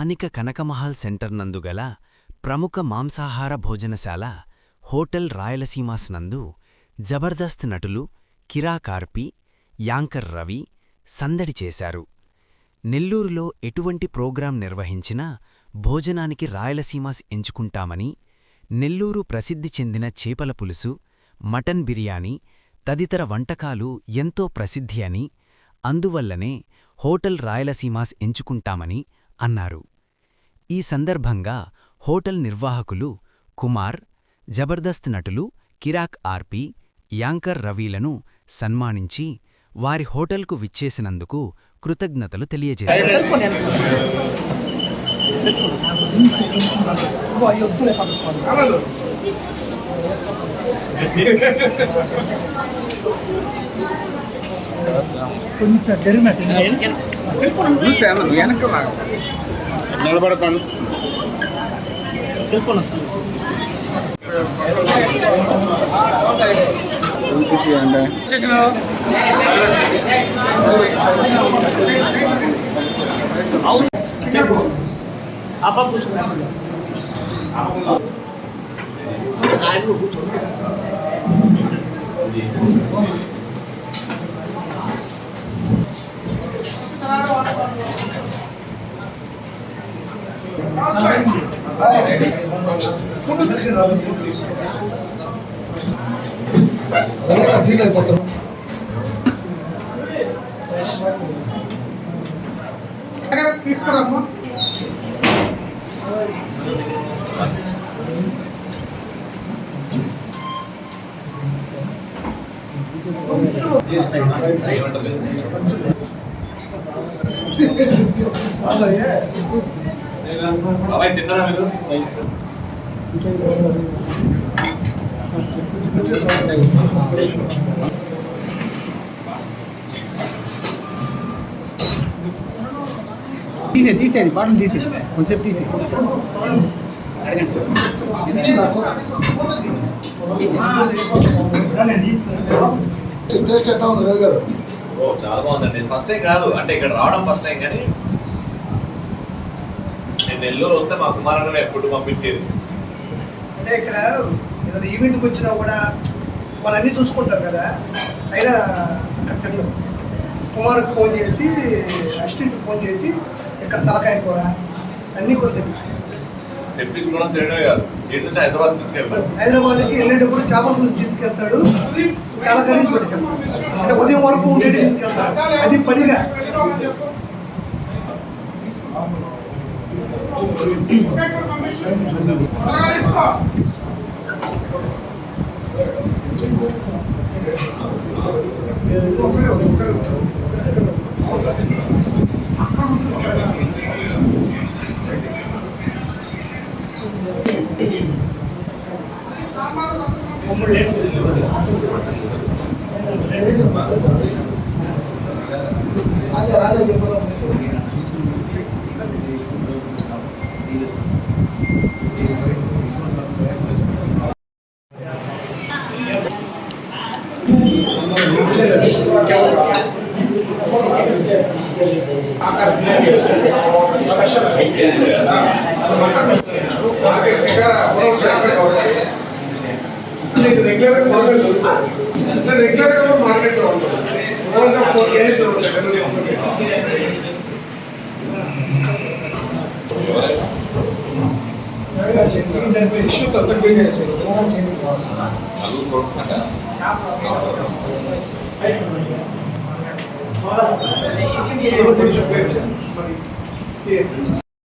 స్థానిక కనకమహల్ సెంటర్ నందు గల ప్రముఖ మాంసాహార భోజనశాల హోటల్ రాయలసీమాస్ నందు జబర్దస్త్ నటులు కిరా కార్పి, యాంకర్ రవి సందడి చేశారు. నెల్లూరులో ఎటువంటి ప్రోగ్రాం నిర్వహించినా భోజనానికి రాయలసీమాస్ ఎంచుకుంటామని, నెల్లూరు ప్రసిద్ధి చెందిన చేపల పులుసు, మటన్ బిర్యానీ తదితర వంటకాలు ఎంతో ప్రసిద్ధి అని, అందువల్లనే హోటల్ రాయలసీమాస్ ఎంచుకుంటామని అన్నారు. ఈ సందర్భంగా హోటల్ నిర్వాహకులు కుమార్, జబర్దస్త్ నటులు కిరాక్ ఆర్పి, యాంకర్ రవిలను సన్మానించి వారి హోటల్కు విచ్చేసినందుకు కృతజ్ఞతలు తెలియజేశారు. నిలబడతాను. ఫీల్ అయిపోతాం. తీసుకురామ్మా. తిన్నారా మీరు? తీసేది పాటలు తీసే కొంచెం తీసే చాలా బాగుందండి. ఫస్ట్ టైం కాదు, అంటే ఇక్కడ రావడం ఫస్ట్ టైం, కానీ నేను నెల్లూరు వస్తే మా కుమారన్న ఫుడ్ పంపించేది. అంటే ఇక్కడ ఏదైనా ఈవెంట్కి వచ్చినా కూడా వాళ్ళు అన్నీ చూసుకుంటారు కదా, అయినా అక్కడ తినడం. కుమార్కి ఫోన్ చేసి, అసిస్టెంట్కి ఫోన్ చేసి ఇక్కడ తలకాయ కూర అన్నీ కూడా తెప్పించుకోవడం తినడమే కాదు, ఇంటి నుంచి హైదరాబాద్ తీసుకెళ్తాడు. హైదరాబాద్కి వెళ్ళేటప్పుడు చేపల పులుసు తీసుకెళ్తాడు, చాలా కలిసి పట్టుకెళ్తాడు. అంటే ఉదయం వరకు ఉండేది తీసుకెళ్తాడు, అది పనిగా. రాజా చెప్పాలి. రెగ్యులర్గా మార్కెట్లో ఉంటుంది. 4 కేజీస్ దొరుకుతాయి. ఇష్యూ అంతా క్లీన్ చేసేది.